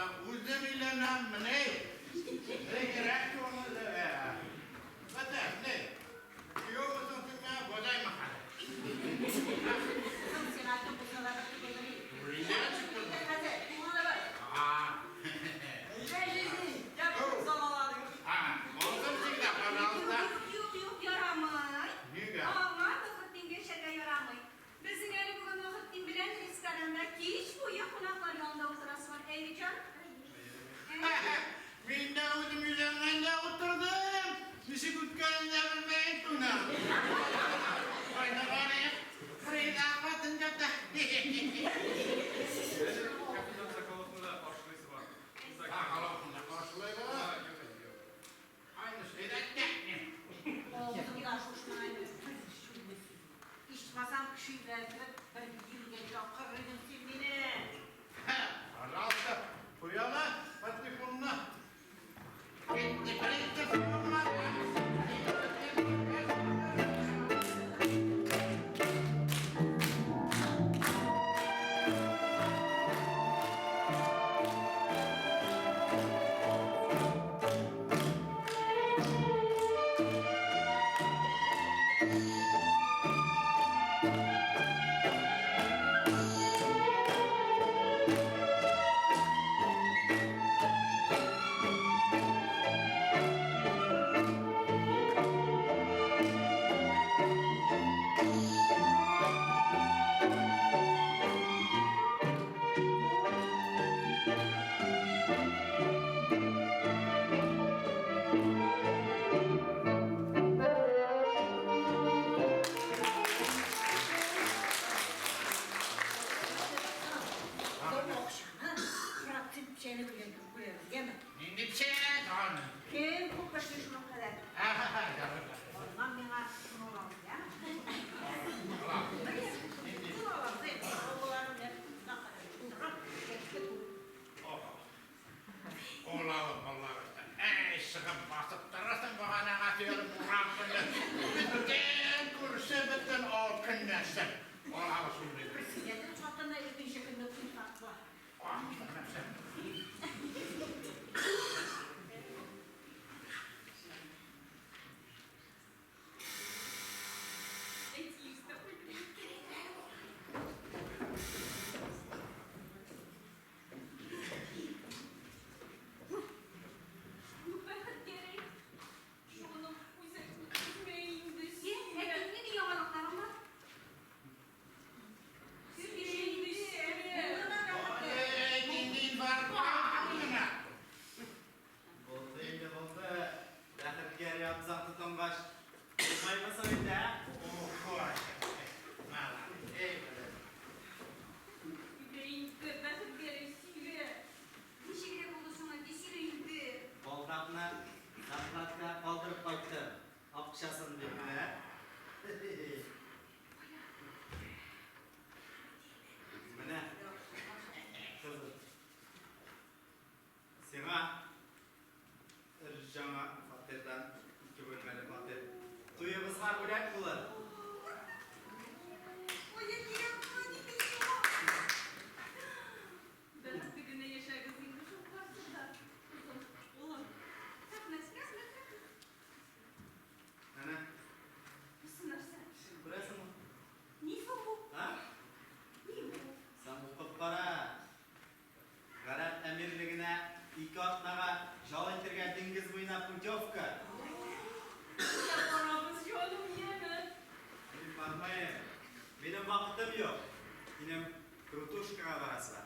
da uzemilenem ne? Ne gerek onu da ya. Zaten ne? Yok musun tümden bozay mahalle? Sen artık bu sıralarda kullanayım. Buraya çıktın. Hadi, kumanda bak. Rejisi, yapın zamanları. Olsun şimdi kanalda. Yok, yaramay. Niye? Ama vakittin geçerken yaramay. Bizim eli bugün vakittin bilen restoranda hiç bu yakınaklar yanında oturası var. Eylican. Ben de uzun yüzünden oturdum. Bizi kutkarında bilmeyin tuna. Oyna bana ya. Burayı da kapatınca da. Kapıdan sakalafında karşılığı var. Sakalafında karşılığı var. Aynı şeyden ne? Oğlum yaş hoşuna aynı. İçmasam kışıyla bir yıl geçer. Kıvrıdım silmini. Aralta. Uyala. Patifonuna. Bitti. Patifonuna. Şimdi bir şey ne kaldı? Kim bu başka şunun kadar? Ondan bana şunu olalım ya. Şunu olalım değil mi? Oğullarım hep ne kadar Olalım vallahi. Sıkıp basıp durursun bana atıyorum Rabbini. Bütün kursu bütün okunmasın. Olalım şimdi. Yeter çatında bir şekilde kuymak var. Kaldırıp baktım. Akçasın birbirine. Mene? Kızım. Sana Irjama Fatih'den 2 bölmeli Fatih. Duyumuz var bırak kullan. Ben bir güne yaşar kızıyım. Çok varsın da. Oğlum. Takmaz. Nene? Mısınlar sen? Burası mı? Niye bu? Ha? Niye bu? Sen bu para. Garat emirliğine iki atnağa jal etirgen dengiz boyuna putyovka. Ya paramız yolum yeme. Benim bakmayın. Benim vaktim yok. Benim krutuşkaya varası var.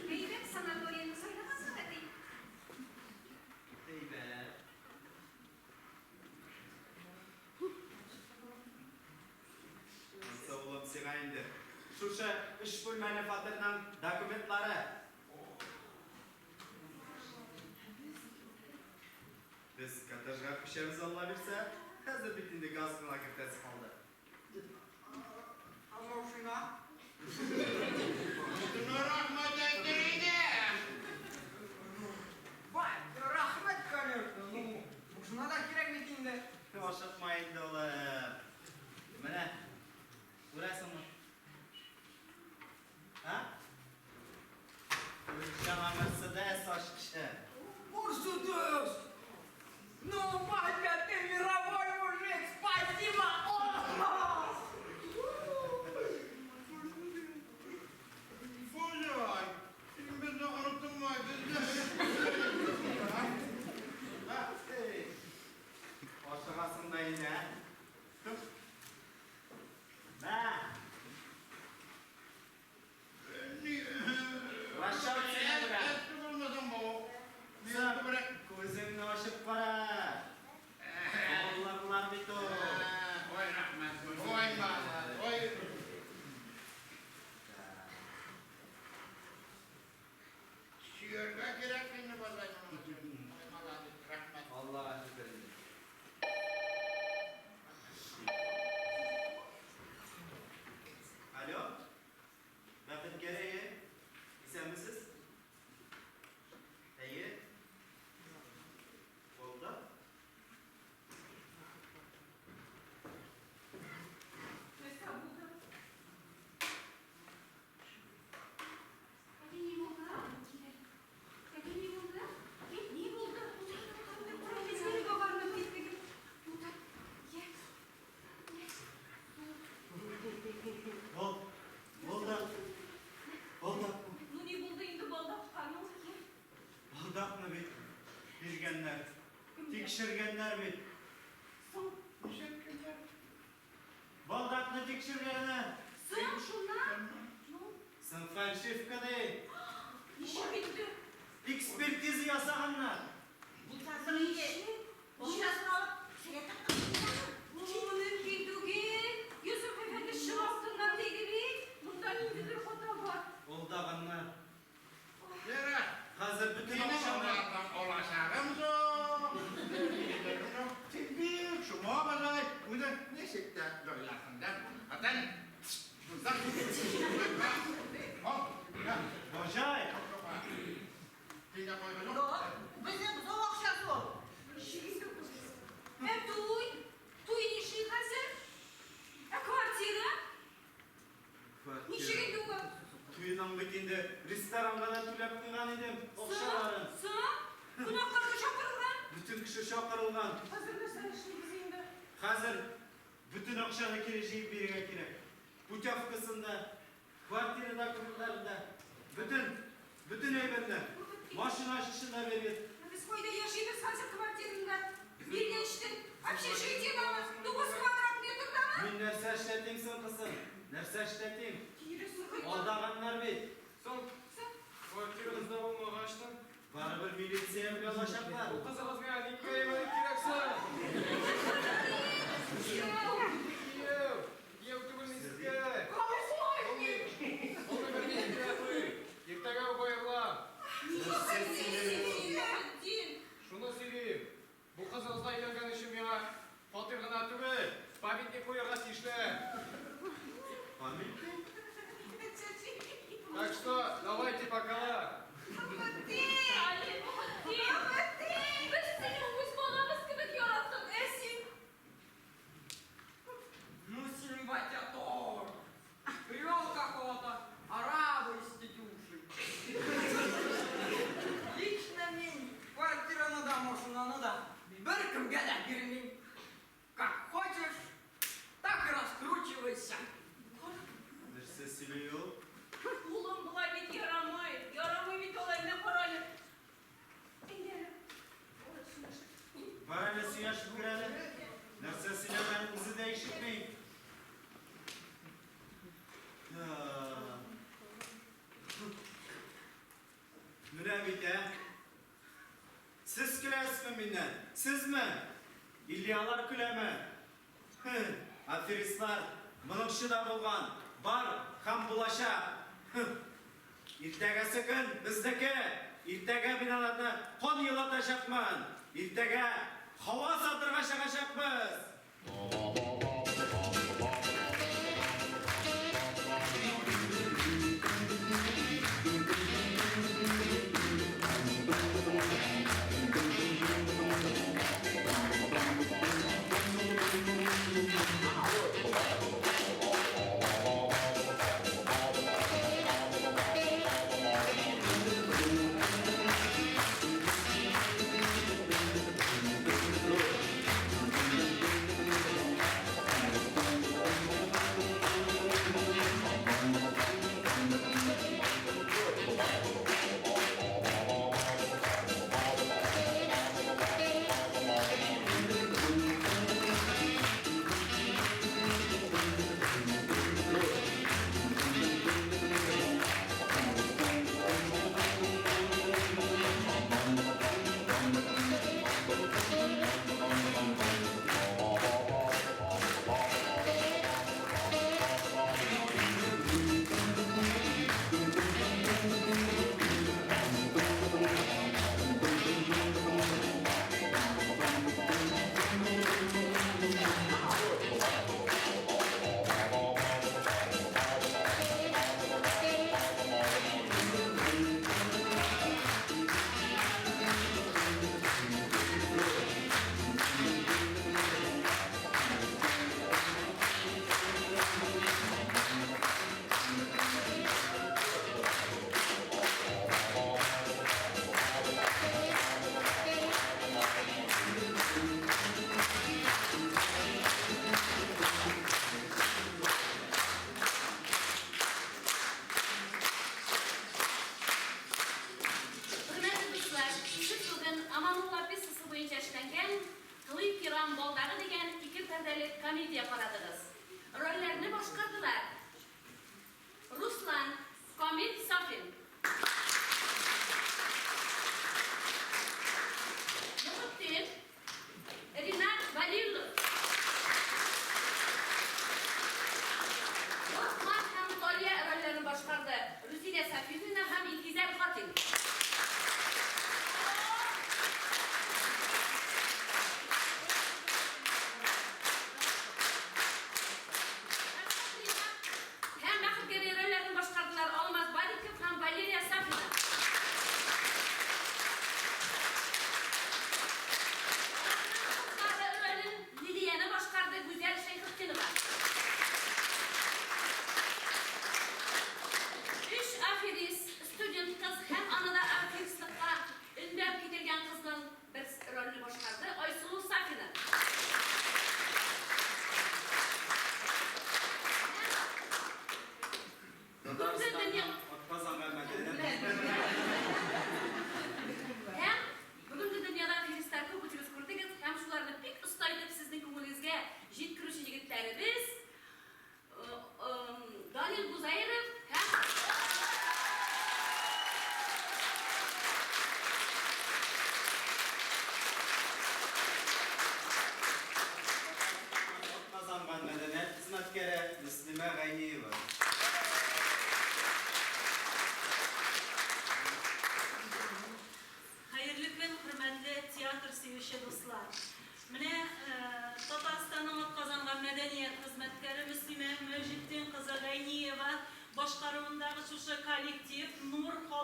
Beyler sanatoriyanı sayılamaz mı hadi? Ey be. Nasıl oğlum sana indi. Şu şey, iş bölmeni Fatih'den dokumentları. Biz katajga pişeriz Allah bilse, hazır bitinde gaz kına kirtesi kaldı. Ama şuna. Bunu rahmet ettireydim. Vay, rahmet görüyorsun. Şuna da gerek bitinde. Hoşutmayın da oğlum. Mene, burası mı? tekşirgenler bit. Teşekkürler. Baldaklı tekşirgeni. Sığın şunlar. Sınıflar şefkade. İşi bitti. Ekspertizi yasağınlar. Bu tasını iyi. Boşasını alıp şeye takın. Bunun bildiğin Yusuf Efendi şıraftından dedi bir. Bundan indidir fotoğraf. Oldağınlar. Yere. Hazır bütün Yine akşamlar. onlardan ulaşarım zo. Tipi şu muhabazay. Bu da ne şekilde böylesinden. Zaten. Zaten. Hop. Ya. Bojay. Yine koyalım. Doğru. Bizim soğuk şası ol. Туй не шикасы. Квартира. Ничего не думаю. Tuyunun bitinde restoranda da tülep kıygan edim. Okşaların. Konaklarga chaqirilgan. Bütün kişi şokırılgan. Hazırlasa ishlaymiz endi. Hazır bütün okşana kireceği biriga kerak. Bu çafkısında, kvartirada, kurullarında, bütün evinde, maşın aşışında verir. Biz qo'yda yashaymiz hozir kvartirada. Birga ishdi. Общежитиедamiz 9 kvadrat metrdami? Min narsa işleting sen kızım. Narsa işleting. Aldağanlar bit. So'ng kvartiranızda bo'lmag'achdan Baribir militsiya bilan ulaşaklar. bu qizimizga nikka yemak keraksan. Kuyov tugul sizga. O'g'li birga ikkilatib, ertaga qo'yinglar. Shuni söyleyeyim. Bu qizimizga aylangan ishim menga xotirgina tugul, pamyatnik qo'yarga tegishli. Pamyatnik? Так что давайте пока. Biz seni o'z bolamiz gibi yaratdik, Esin. Ну, симпатятор. Привел какого-то араба из Тетюши. Лично мне квартира надо, машина надо. Bir kimге de girmeyeyim. Как хочешь, так и раскручивайся. Narsa söylüyor. Ulan bulay bit yaramay. Yaramay bit olay ne paralı. Eğer Barana suyaş büküreli. Narsa söylemen bizi değiştirmeyin. Nurabit ha? Siz gülersiniz minnet. Siz mi? İlyalar küleme. Aferistler, bunun şıda bulgan. Bar, ham bulaşa. İrtege sıkın, bizdeki. İrtege binalarını kon yılatacakman. İrtege hava satırga şakacakmız.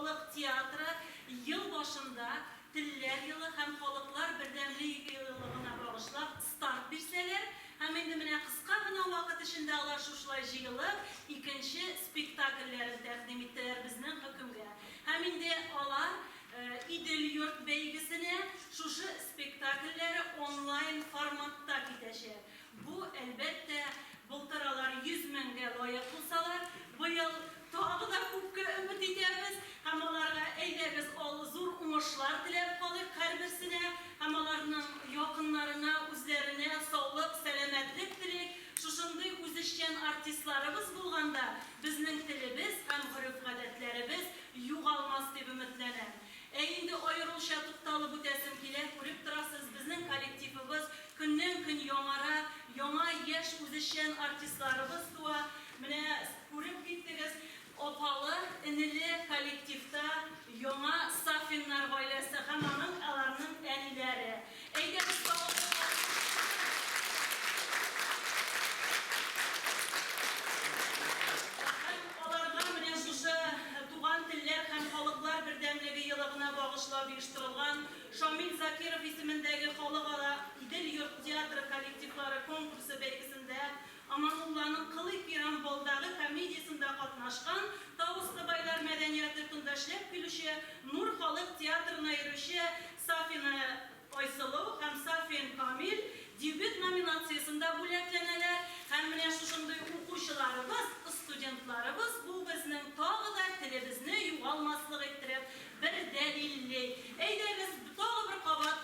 Halk Tiyatrı yıl başında Tiller Yılı hem Halklar Birdemliği Yılına bağışlap start birseler. Hem indi mine kıska gına vakit içinde alar şuşlayıcı yılı ikinci spektakellerini təqdim ettiler bizden hükümge. Hem indi alar İdil Yurt Beygisine şuşu spektakelleri online formatta gidecek. Bu elbette bultaralar 100 menge loya bulsalar, bu yıl tağı da kupka ümit ederiz. Hem onlara eyleriz zor uğuşlar dilep kalır her birisine. Hem onların yakınlarına, üzerine sağlık, selametlik dilek. Şuşundu üzüşken artistlarımız bulganda bizning tilimiz hem hürüf adetlerimiz yuğalmaz diye ümitlenem. Eğinde ayrılışa tuttalı bu tesimkiler görüp durasız bizning kollektivimiz günden gün yomara, yoma yaş üzüşen artistlarımız tuğa. Mine görüp gittiniz opalı, enili kollektivde yoma Safinler ailesi hemenin alarının enileri. Eyde biz bağışlayıştırılgan Şamil Zakirov ismindeki Halkara İdil Yurt Tiyatro kollektivleri konkursu belgesinde Amanullah'ın Kılık İran Boldağı komediyasında katnaşkan Tavuslu Baylar Medeniyeti Tündaşlep Gülüşü Nur Halk Tiyatro'na erişi Safin Oysalov hem Safin Kamil debüt nominasyasında bulekleneler hem ne şuşundu okuşularımız, studentlarımız bu bizning tağı da televizini yuvalmaslık ettirip bir delilli. Eyderiz tağı bir kabat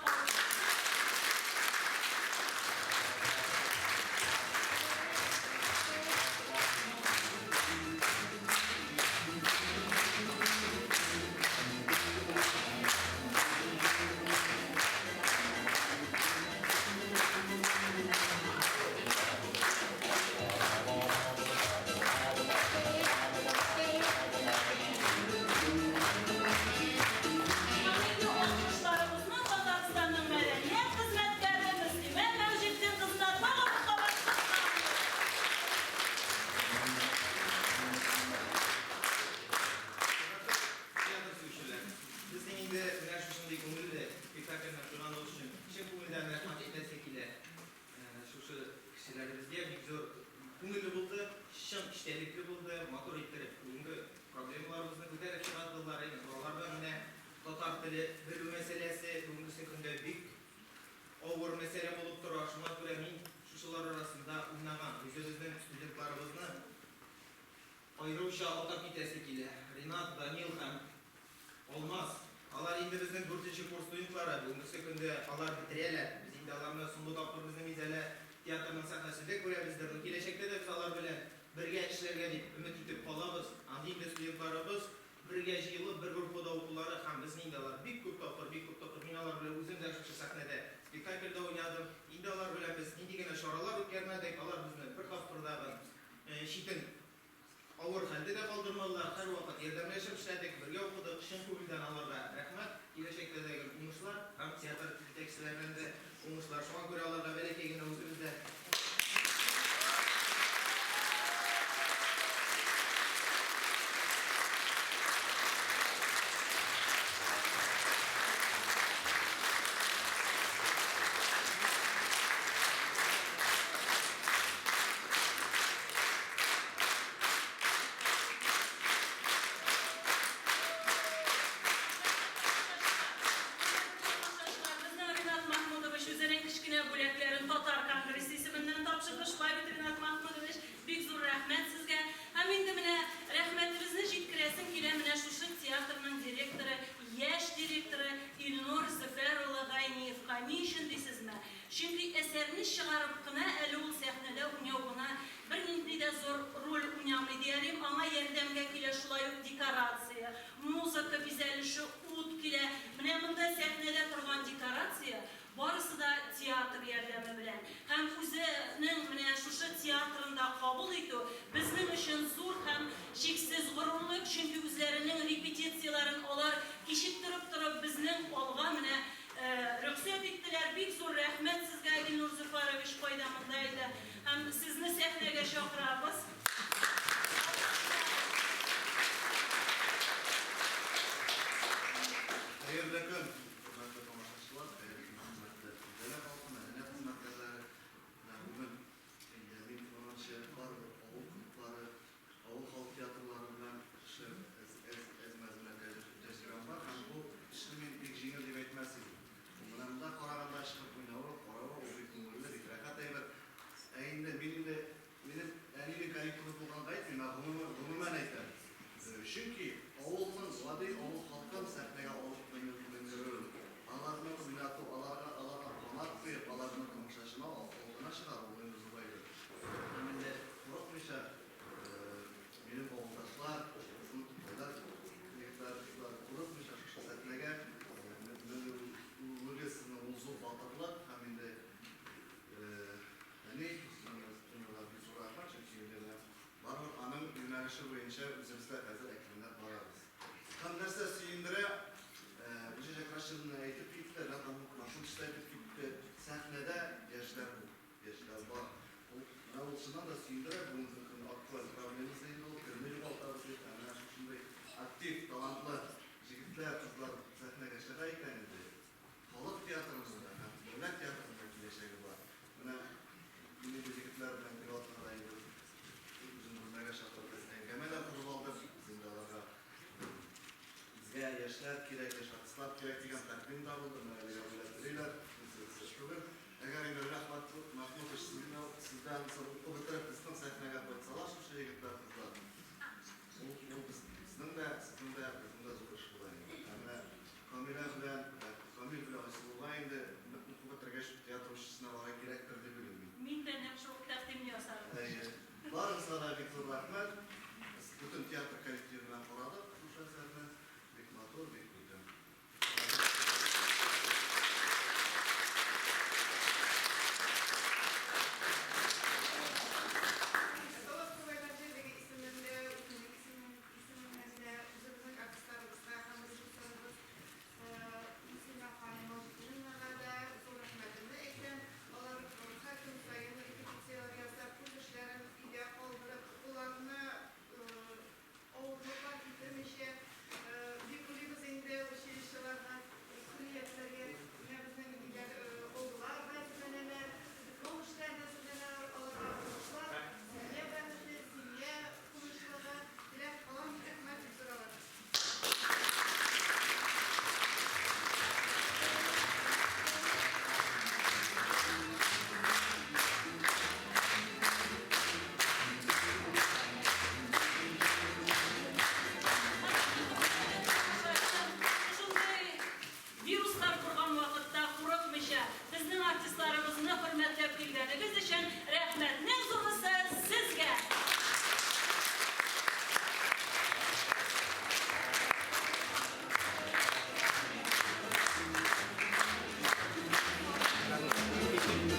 Ayrılışa ortak niteliğiyle Rinat, Danil hem olmaz. Alar indi bizden 4. kurs studentları. Bugünkü günde alar bitireler. Biz indi alarına sundu tapır bizim izele tiyatrının sahnasında görebizdir. Gelecekte de biz alar böyle birge işlerge deyip ümit etip kalabız. Andi indi studentlarımız birge yılı bir grupda okulları hem bizim indi alar bir köp tapır. Min alar böyle uzun da şu sahnede spektakelde oynadım. İndi alar böyle biz indigene şaralar ötkermedik. Alar bizden bir haftada şitin Ağır halde de kaldırmalılar, her vakit yardımlaşıp işledik, birge okuduk, şın kuvülden alarga rahmet. Gelecekte de umuşlar, hem tiyatr tekstilerinden de umuşlar. Şuna göre alarga berekegine özümüzde. Şimdi eserini çıkarıp kına eli ol sahnede unyavuna bir nitli de zor rol unyamlı diyelim ama yerdemge kile şulay dekorasiya, muzika güzelişi, ut kile, mnemında sahnede turgan dekorasiya, barısı da tiyatr yerdemi bilen. Hem üzerinin şuşu tiyatrında kabul ediyor. Bizim için zor hem şeksiz gururluk çünkü üzerinin repetisiyaların olar kişittirip durup bizning olga rüksiyat ettiler. Bir zor rahmet sizge Dilnur Züfaroviç koydamındaydı. Hem sizni sahnege şokrabız. boyunca üzerimize hazır ekranlar varız. Tam derse suyundura Ucacak Raşıl'ın eğitip gittiler. Adamlık nasıl işleyip gitti. Sahnede yaşlar bu. Yaşlar var. Ne olsundan da suyundura bunun aktual problemimiz değil o. Kırmızı baltarı seyirler. Şimdi aktif, talantlı jigitler, kızlar sahne geçer ayıklandı. Halk tiyatromuzda, devlet tiyatromuzda kileşegi var. Buna yine bu jigitler ben pilotlana ayırır. Uzun bunlara şartlarda engemeler kuruldu. Zindalara. Bizge yaşlar kirek, yaşlar kirek diyen takdim de buldu. Meyleler, şudur. Eğer indirler Mahmut sizden o bir taraf kısmı sahneye koysalar şu şeye gittiler kızlar.